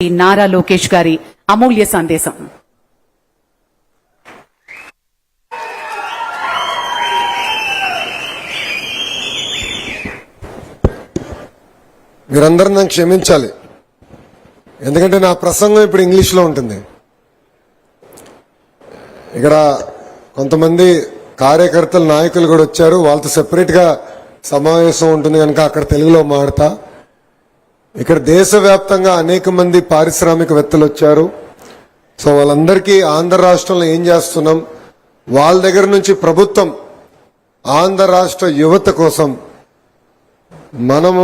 NaraLokesh గారి అమూల్య సందేశం. మీరందరూ నన్ను క్షమించాలి, ఎందుకంటే నా ప్రసంగం ఇప్పుడు ఇంగ్లీష్లో ఉంటుంది. ఇక్కడ కొంతమంది కార్యకర్తలు నాయకులు కూడా వచ్చారు, వాళ్ళతో సెపరేట్గా సమావేశం ఉంటుంది కనుక అక్కడ తెలుగులో మాడతా. ఇక్కడ దేశవ్యాప్తంగా అనేక మంది పారిశ్రామికవేత్తలు వచ్చారు. సో వాళ్ళందరికీ ఆంధ్ర రాష్ట్రంలో ఏం చేస్తున్నాం, వాళ్ళ దగ్గర నుంచి ప్రభుత్వం ఆంధ్ర రాష్ట్ర యువత కోసం మనము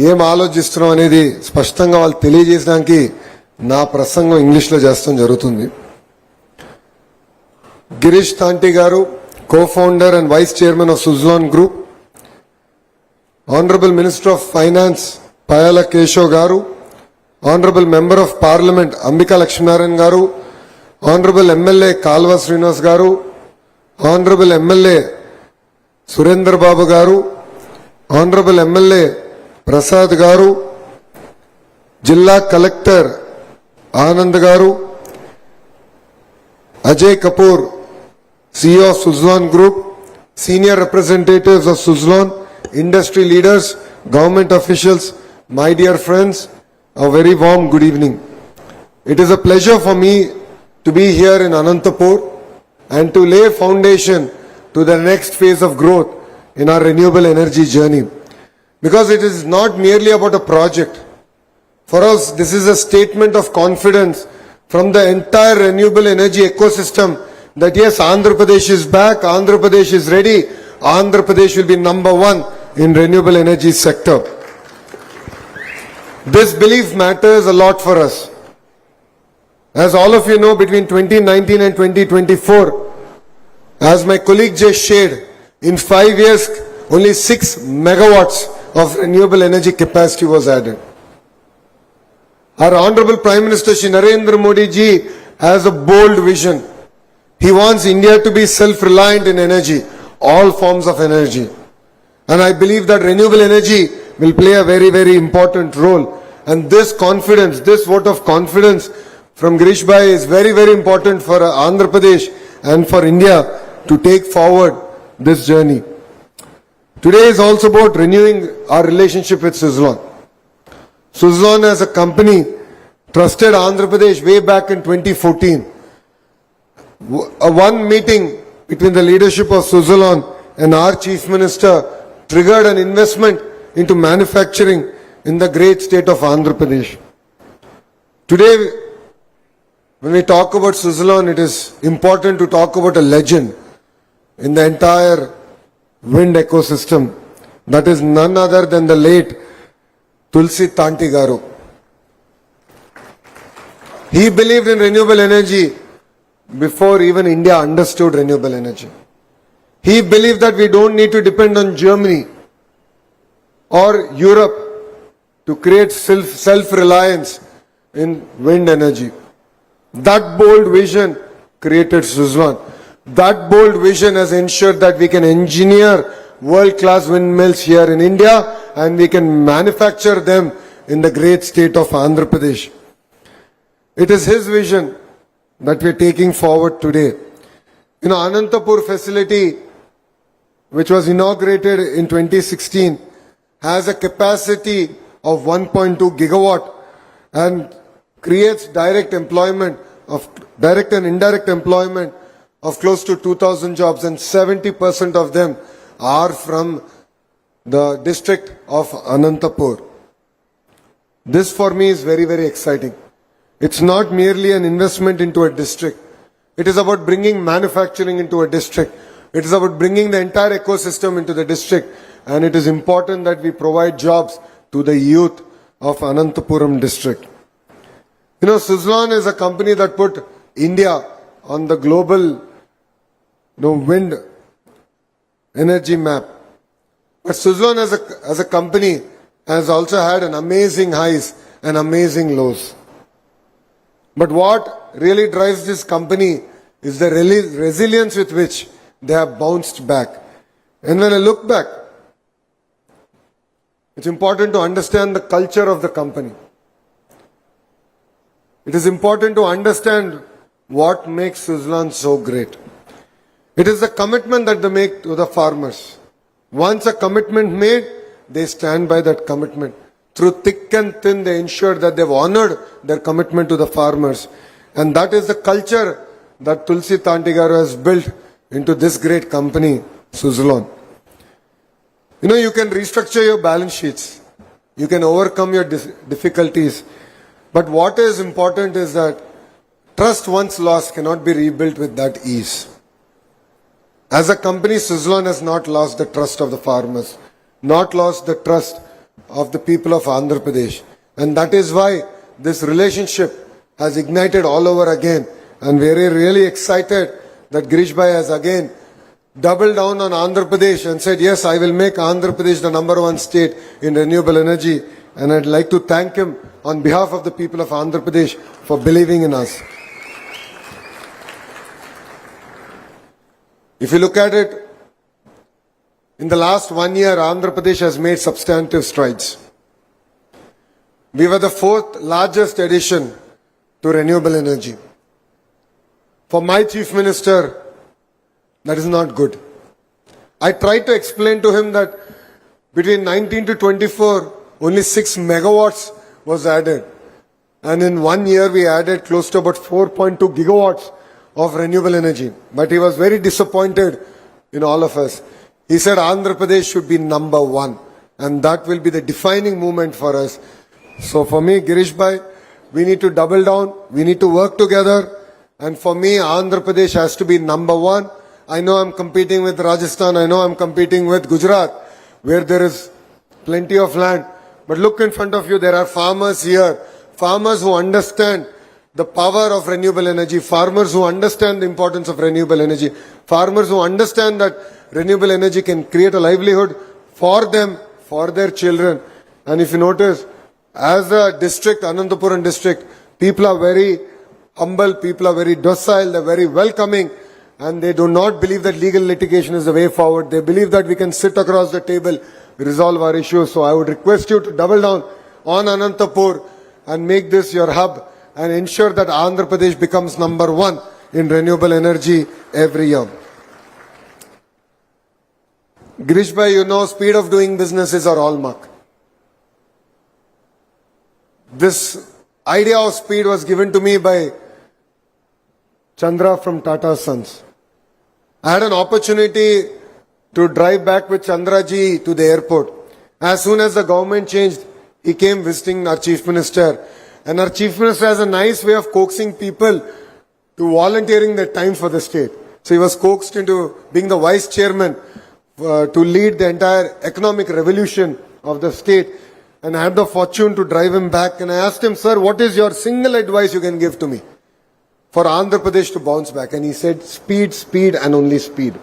ఏం ఆలోచిస్తున్నాం అనేది స్పష్టంగా వాళ్ళు తెలియజేయడానికి నా ప్రసంగం ఇంగ్లీష్లో చేస్తాం జరుగుతుంది. గిరీష్ తాంటి గారు, co-founder and vice chairman of Suzlon Group, Honorable Minister of Finance Payala Keshav Garu, Honorable Member of Parliament Ambika Lakshminarayan Garu, Honorable MLA Kalva Srinivas Garu, Honorable MLA Surendra Babu Garu, Honorable MLA Prasad Garu, Jilla Collector Anand Garu, Ajay Kapoor, CEO of Suzlon Group, senior representatives of Suzlon, industry leaders, government officials, my dear friends, a very warm good evening. It is a pleasure for me to be here in Anantapur and to lay foundation to the next phase of growth in our renewable energy journey. Because it is not merely about a project. For us, this is a statement of confidence from the entire renewable energy ecosystem that yes, Andhra Pradesh is back, Andhra Pradesh is ready, Andhra Pradesh will be number one in renewable energy sector. This belief matters a lot for us. As all of you know, between 2019 and 2024, as my colleague just shared, in 5 years, only 6 megawatts of renewable energy capacity was added. Our Honorable Prime Minister Shri Narendra Modi ji has a bold vision. He wants India to be self-reliant in energy, all forms of energy. And I believe that renewable energy will play a very, very important role. And this confidence, this vote of confidence from Girish Bhai is very, very important for Andhra Pradesh and for India to take forward this journey. Today is also about renewing our relationship with Suzlon. Suzlon as a company trusted Andhra Pradesh way back in 2014. One meeting between the leadership of Suzlon and our Chief Minister triggered an investment into manufacturing in the great state of Andhra Pradesh. Today, when we talk about Suzlon, it is important to talk about a legend in the entire wind ecosystem. That is none other than the late Tulsi Tanti Garu. He believed in renewable energy before even India understood renewable energy. He believed that we don't need to depend on Germany or Europe to create self-reliance in wind energy. That bold vision created Suzlon. That bold vision has ensured that we can engineer world-class windmills here in India and we can manufacture them in the great state of Andhra Pradesh. It is his vision that we are taking forward today. You know, Anantapur facility, which was inaugurated in 2016, has a capacity of 1.2 gigawatt and creates direct and indirect employment of close to 2,000 jobs, and 70% of them are from the district of Anantapur. This for me is very, very exciting. It's not merely an investment into a district. It is about bringing manufacturing into a district. It is about bringing the entire ecosystem into the district. And it is important that we provide jobs to the youth of Anantapuram district. You know, Suzlon is a company that put India on the global wind energy map. But Suzlon as a company has also had an amazing highs and amazing lows. But what really drives this company is the resilience with which they have bounced back. And when I look back, it's important to understand the culture of the company. it is important to understand what makes Suzlon so great. It is the commitment that they make to the farmers. Once a commitment made, they stand by that commitment. Through thick and thin, they ensure that they've honored their commitment to the farmers. And that is the culture that Tulsi Tantigaru has built into this great company, Suzlon. You know, you can restructure your balance sheets. You can overcome your difficulties. But what is important is that trust once lost cannot be rebuilt with that ease. As a company, Suzlon has not lost the trust of the farmers, not lost the trust of the people of Andhra Pradesh. And that is why this relationship has ignited all over again. And we are really excited that Girish Bhai has again doubled down on Andhra Pradesh and said, yes, I will make Andhra Pradesh the #1 state in renewable energy. And I'd like to thank him on behalf of the people of Andhra Pradesh for believing in us. If you look at it, in the last 1 year, Andhra Pradesh has made substantive strides. We were the 4th largest addition to renewable energy. For my chief minister, that is not good. I tried to explain to him that between 19 to 24, only 6 megawatts was added. And in 1 year, we added close to about 4.2 gigawatts of renewable energy. But he was very disappointed in all of us. He said Andhra Pradesh should be #1. And that will be the defining moment for us. So for me, Girish Bhai, we need to double down. We need to work together. And for me, Andhra Pradesh has to be #1. I know I'm competing with Rajasthan. I know I'm competing with Gujarat, where there is plenty of land. But look in front of you, there are farmers here. Farmers who understand the power of renewable energy. Farmers who understand the importance of renewable energy. Farmers who understand that renewable energy can create a livelihood for them, for their children. And if you notice, as a district, Anantapuram district, people are very humble, people are very docile, they're very welcoming. And they do not believe that legal litigation is the way forward. They believe that we can sit across the table, resolve our issues. So I would request you to double down on Anantapur and make this your hub and ensure that Andhra Pradesh becomes #1 in renewable energy every year. Girish Bhai, you know, speed of doing business is our hallmark. This idea of speed was given to me by Chandra from Tata Sons. I had an opportunity to drive back with Chandraji to the airport. As soon as the government changed, he came visiting our Chief Minister. And our Chief Minister has a nice way of coaxing people to volunteering their time for the state. So he was coaxed into being the Vice Chairman to lead the entire economic revolution of the state. And I had the fortune to drive him back. And I asked him, sir, what is your single advice you can give to me for Andhra Pradesh to bounce back? And he said, speed, speed and only speed.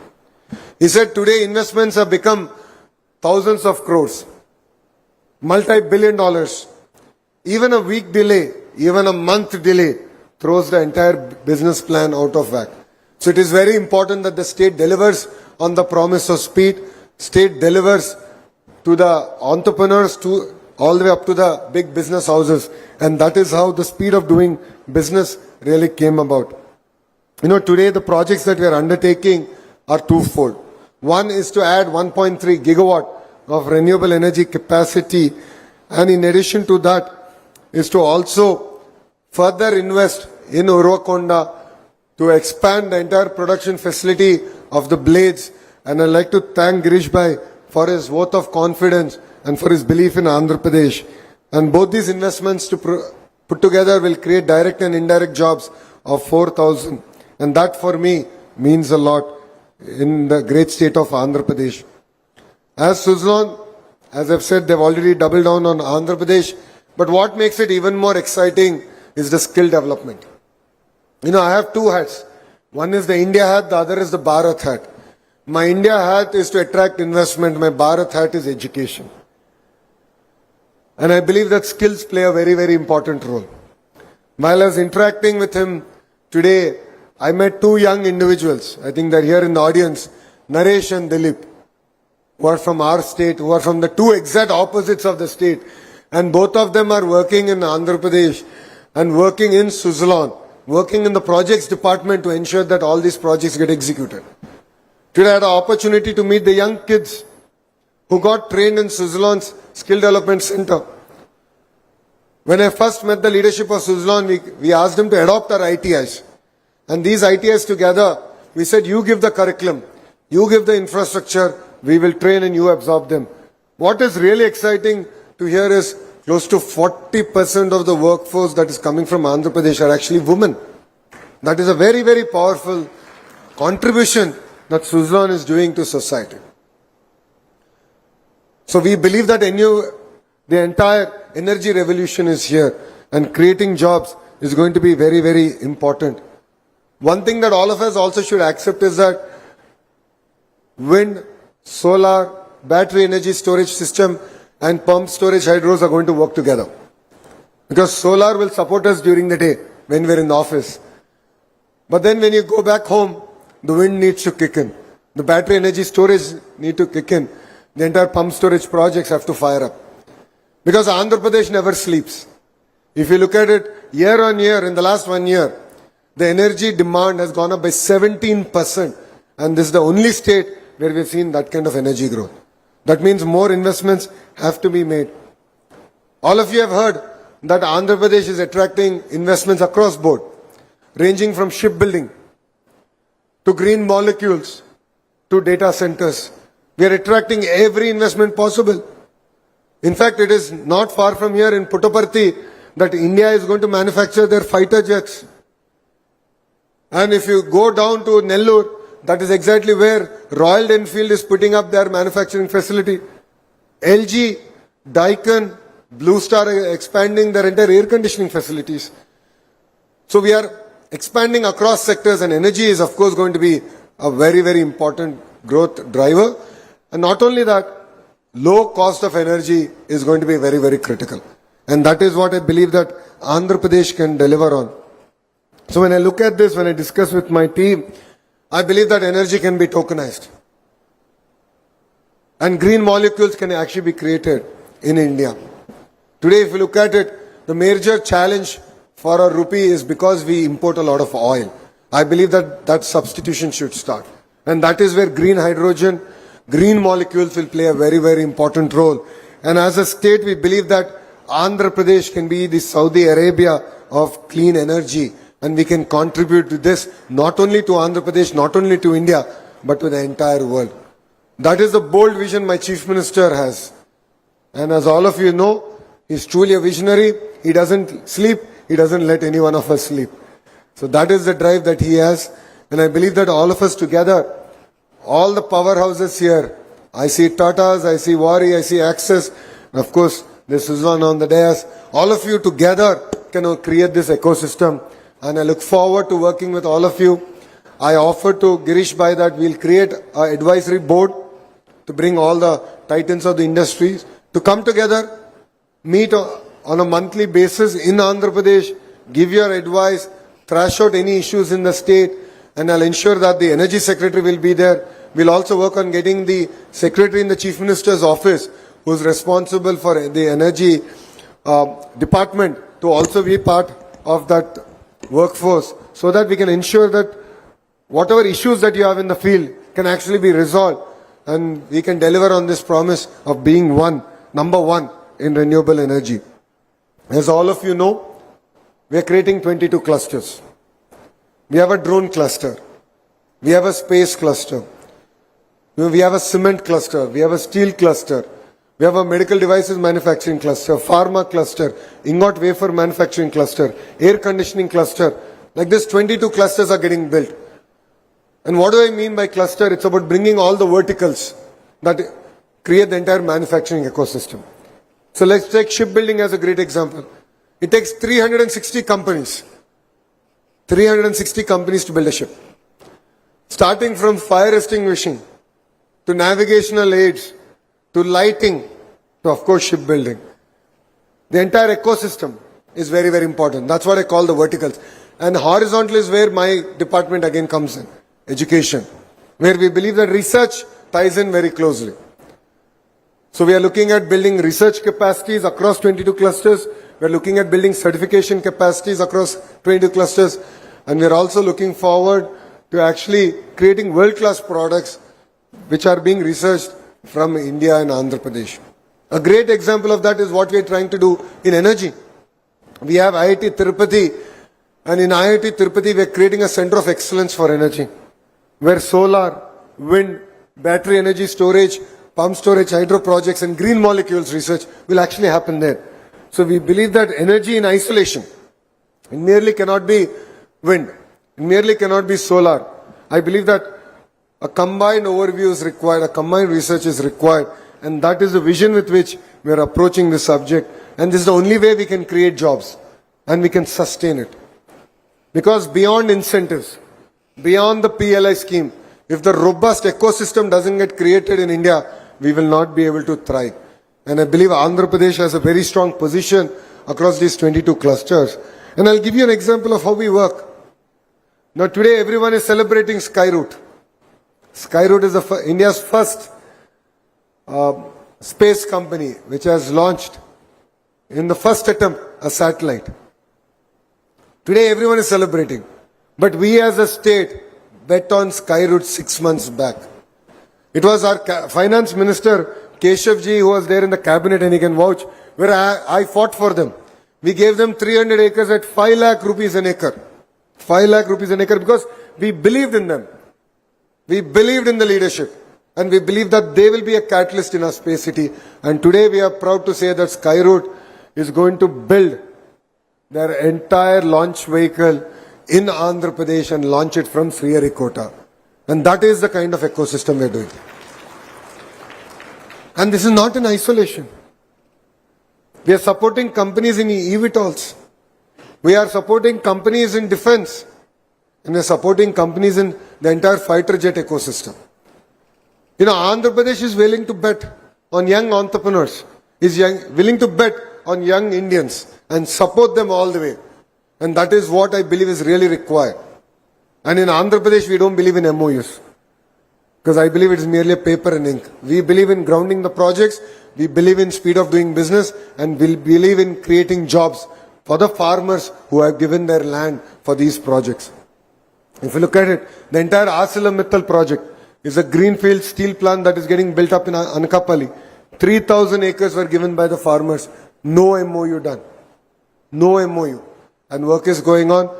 He said, today investments have become thousands of crores, multi-billion dollars. Even a week delay, even a month delay throws the entire business plan out of whack. So it is very important that the state delivers on the promise of speed. State delivers to the entrepreneurs, to all the way up to the big business houses. And that is how the speed of doing business really came about. You know, today the projects that we are undertaking are twofold. One is to add 1.3 gigawatt of renewable energy capacity. And in addition to that, is to also further invest in Uruvakonda to expand the entire production facility of the blades. And I'd like to thank Girish Bhai for his vote of confidence and for his belief in Andhra Pradesh. And both these investments to put together will create direct and indirect jobs of 4,000. And that for me means a lot in the great state of Andhra Pradesh. As Suzlon, as I've said, they've already doubled down on Andhra Pradesh. But what makes it even more exciting is the skill development. You know, I have two hats. One is the India hat, the other is the Bharat hat. My India hat is to attract investment. My Bharat hat is education. And I believe that skills play a very, very important role. While I was interacting with him today, I met two young individuals. I think they're here in the audience, Naresh and Dilip, who are from our state, who are from the two exact opposites of the state. And both of them are working in Andhra Pradesh. and working in Suzlon, working in the projects department to ensure that all these projects get executed. Today I had an opportunity to meet the young kids who got trained in Suzlon's Skill Development Center. When I first met the leadership of Suzlon, we asked them to adopt our ITIs. And these ITIs together, we said, you give the curriculum, you give the infrastructure, we will train and you absorb them. What is really exciting to hear is close to 40% of the workforce that is coming from Andhra Pradesh are actually women. That is a very, very powerful contribution that Suzlon is doing to society. So we believe that the entire energy revolution is here, and creating jobs is going to be very, very important. One thing that all of us also should accept is that wind, solar, battery energy storage system and pump storage hydros are going to work together. Because solar will support us during the day when we're in the office. But then when you go back home, the wind needs to kick in. The battery energy storage need to kick in. The entire pump storage projects have to fire up. Because Andhra Pradesh never sleeps. If you look at it year on year, in the last 1 year, the energy demand has gone up by 17%. And this is the only state where we've seen that kind of energy growth. That means more investments have to be made. All of you have heard that Andhra Pradesh is attracting investments across board, ranging from shipbuilding to green molecules to data centers. We are attracting every investment possible. In fact, it is not far from here in Puttaparthi that India is going to manufacture their fighter jets. And if you go down to Nellore, that is exactly where Royal Enfield is putting up their manufacturing facility. LG, Daikin, Blue Star are expanding their entire air conditioning facilities. So we are expanding across sectors, and energy is of course going to be a very, very important growth driver. And not only that, low cost of energy is going to be very, very critical. And that is what I believe that Andhra Pradesh can deliver on. So when I look at this, when I discuss with my team, I believe that energy can be tokenized. And green molecules can actually be created in India. Today, if you look at it, the major challenge for our rupee is because we import a lot of oil. I believe that that substitution should start. And that is where green hydrogen, green molecules will play a very, very important role. And as a state, we believe that Andhra Pradesh can be the Saudi Arabia of clean energy. And we can contribute to this not only to Andhra Pradesh, not only to India, but to the entire world. That is the bold vision my Chief Minister has. And as all of you know, he's truly a visionary. He doesn't sleep. He doesn't let any one of us sleep. So that is the drive that he has. And I believe that all of us together, all the powerhouses here, I see Tatas, I see Wari, I see Access, and of course, there's Suzlon on the dais. All of you together can create this ecosystem. And I look forward to working with all of you. I offered to Girish Bhai that we'll create an advisory board to bring all the titans of the industries to come together, meet on a monthly basis in Andhra Pradesh, give your advice, thrash out any issues in the state, and I'll ensure that the energy secretary will be there. We'll also work on getting the secretary in the Chief Minister's office, who's responsible for the energy department, to also be part of that workforce, so that we can ensure that whatever issues that you have in the field can actually be resolved, and we can deliver on this promise of being number one in renewable energy. As all of you know, we are creating 22 clusters. We have a drone cluster. We have a space cluster. We have a cement cluster. We have a steel cluster. We have a medical devices manufacturing cluster, pharma cluster, ingot wafer manufacturing cluster, air conditioning cluster. Like this, 22 clusters are getting built. And what do I mean by cluster? It's about bringing all the verticals that create the entire manufacturing ecosystem. So let's take shipbuilding as a great example. It takes 360 companies. 360 companies to build a ship. Starting from fire extinguishing, to navigational aids, to lighting, to of course shipbuilding. The entire ecosystem is very, very important. That's what I call the verticals. And horizontal is where my department again comes in. Education. Where we believe that research ties in very closely. So we are looking at building research capacities across 22 clusters. we're looking at building certification capacities across 22 clusters, and we're also looking forward to actually creating world-class products which are being researched from India and Andhra Pradesh. A great example of that is what we're trying to do in energy. We have IIT Tirupati, and in IIT Tirupati we're creating a center of excellence for energy, where solar, wind, battery energy storage, pump storage, hydro projects and green molecules research will actually happen there. So we believe that energy in isolation, it merely cannot be wind, it merely cannot be solar. I believe that a combined overview is required, a combined research is required, and that is the vision with which we are approaching this subject. And this is the only way we can create jobs and we can sustain it. Because beyond incentives, beyond the PLI scheme, if the robust ecosystem doesn't get created in India, we will not be able to thrive. And I believe Andhra Pradesh has a very strong position across these 22 clusters. And I'll give you an example of how we work. Now today everyone is celebrating Skyroot. Skyroot is India's first space company which has launched in the first attempt a satellite. Today everyone is celebrating. But we as a state bet on Skyroot 6 months back. It was our finance minister, Keshavji, who was there in the cabinet, and he can vouch, where I fought for them. We gave them 300 acres at 5 lakh rupees an acre. 5 lakh rupees an acre because we believed in them. We believed in the leadership. And we believe that they will be a catalyst in our space city. And today we are proud to say that Skyroot is going to build their entire launch vehicle in Andhra Pradesh and launch it from Sriharikota. And that is the kind of ecosystem we are doing. And this is not in isolation. We are supporting companies in eVTOLs. We are supporting companies in defense. And we are supporting companies in the entire fighter jet ecosystem. You know, Andhra Pradesh is willing to bet on young entrepreneurs, is willing to bet on young Indians and support them all the way. And that is what I believe is really required. And in Andhra Pradesh, we don't believe in MOUs. Because I believe it is merely a paper and ink. We believe in grounding the projects, we believe in speed of doing business, and we believe in creating jobs for the farmers who have given their land for these projects. If you look at it, the entire ArcelorMittal project is a greenfield steel plant that is getting built up in Anakapalli. 3,000 acres were given by the farmers. No MOU done. No MOU. And work is going on.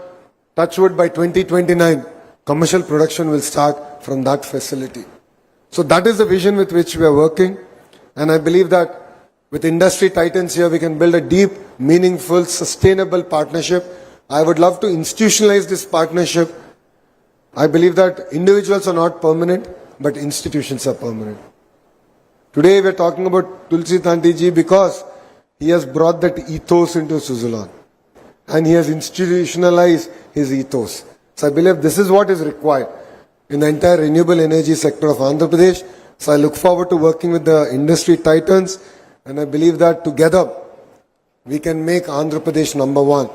Touchwood, by 2029, commercial production will start from that facility. So that is the vision with which we are working. And I believe that with industry titans here, we can build a deep, meaningful, sustainable partnership. I would love to institutionalize this partnership. I believe that individuals are not permanent, but institutions are permanent. Today we are talking about Tulsi Tanti ji because he has brought that ethos into Suzlon. And he has institutionalized his ethos. So I believe this is what is required in the entire renewable energy sector of Andhra Pradesh. So I look forward to working with the industry titans, and I believe that together we can make Andhra Pradesh number one,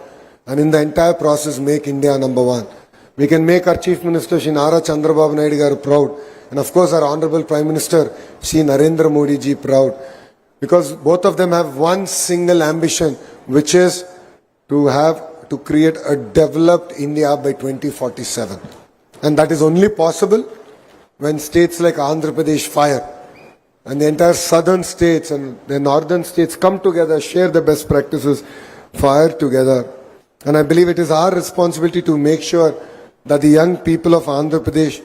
and in the entire process make India number one. We can make our Chief Minister Shri Nara Chandrababu Naidu garu proud, and of course our Honorable Prime Minister Shri Narendra Modi ji proud, because both of them have one single ambition, which is to create a developed India by 2047. And that is only possible when states like Andhra Pradesh fire, and the entire southern states and the northern states come together, share the best practices, fire together. And I believe it is our responsibility to make sure that the young people of Andhra Pradesh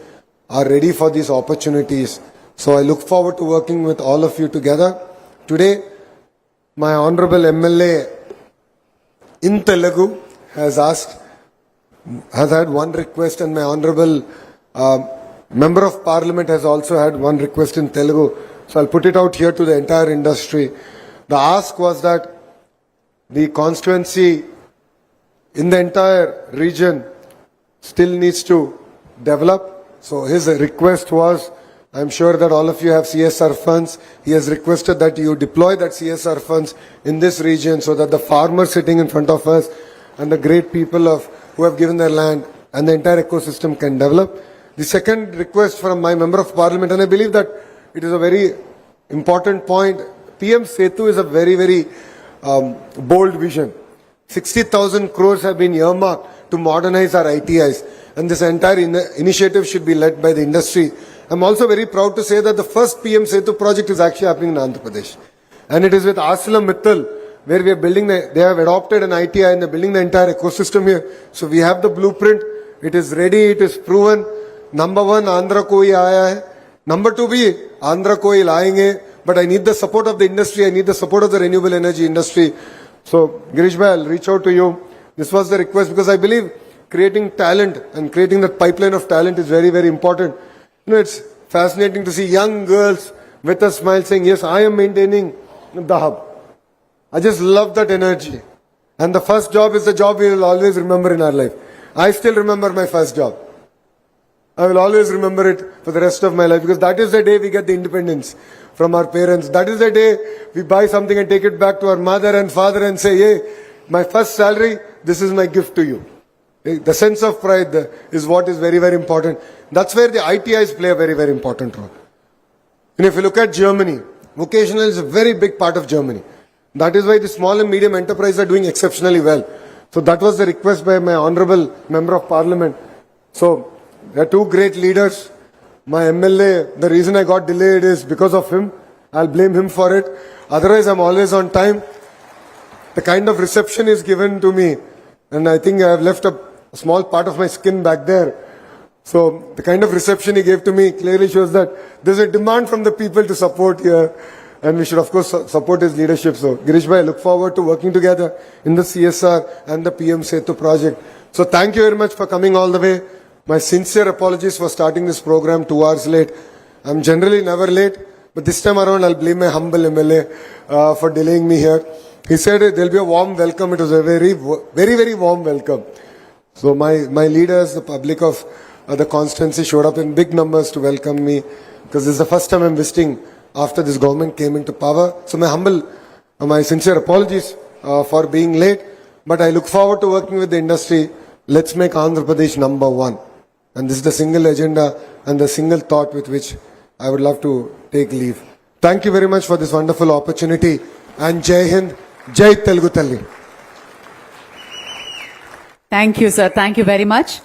are ready for these opportunities. So I look forward to working with all of you together. Today, my Honorable MLA in Telugu has had one request, and my Honorable Member of Parliament has also had one request in Telugu. So I'll put it out here to the entire industry. The ask was that the constituency in the entire region still needs to develop. So his request was, I'm sure that all of you have CSR funds. He has requested that you deploy that CSR funds in this region so that the farmers sitting in front of us and the great people who have given their land and the entire ecosystem can develop. The second request from my Member of Parliament, and I believe that it is a very important point, PM Setu is a very, very bold vision. 60,000 crores have been earmarked to modernize our ITIs. And this entire initiative should be led by the industry. I'm also very proud to say that the first PM Setu project is actually happening in Andhra Pradesh. And it is with ArcelorMittal, where we are building, they have adopted an ITI and they're building the entire ecosystem here. So we have the blueprint. It is ready. It is proven. Number one, Andhra koi aaya hai. Number two, bhi Andhra koi laayenge. But I need the support of the industry. I need the support of the renewable energy industry. So, Girish bhai, I'll reach out to you. This was the request because I believe creating talent and creating that pipeline of talent is very, very important. You know, it's fascinating to see young girls with a smile saying, yes, I am maintaining the hub. I just love that energy. And the first job is the job we will always remember in our life. I still remember my first job. I will always remember it for the rest of my life because that is the day we get the independence from our parents. That is the day we buy something and take it back to our mother and father and say, hey, my first salary, this is my gift to you. The sense of pride is what is very, very important. That's where the ITIs play a very, very important role. And if you look at Germany, vocational is a very big part of Germany. That is why the small and medium enterprises are doing exceptionally well. So that was the request by my honorable member of parliament. So there are two great leaders. My MLA, the reason I got delayed is because of him. I'll blame him for it. Otherwise, I'm always on time. The kind of reception is given to me. And I think I have left a small part of my skin back there. So the kind of reception he gave to me clearly shows that there's a demand from the people to support here. And we should, of course, support his leadership. So, Girish bhai, I look forward to working together in the CSR and the PM Setu project. So, thank you very much for coming all the way. My sincere apologies for starting this program 2 hours late. I'm generally never late, but this time around I'll blame my humble MLA for delaying me here. He said there'll be a warm welcome. It was a very, very, very warm welcome. So, my leaders, the public of the constituency showed up in big numbers to welcome me because this is the first time I'm visiting after this government came into power. So my sincere apologies for being late, but I look forward to working with the industry. Let's make Andhra Pradesh number one. And this is the single agenda and the single thought with which I would love to take leave. Thank you very much for this wonderful opportunity. And Jai Hind, Jai Telugu Talli. Thank you, sir. Thank you very much.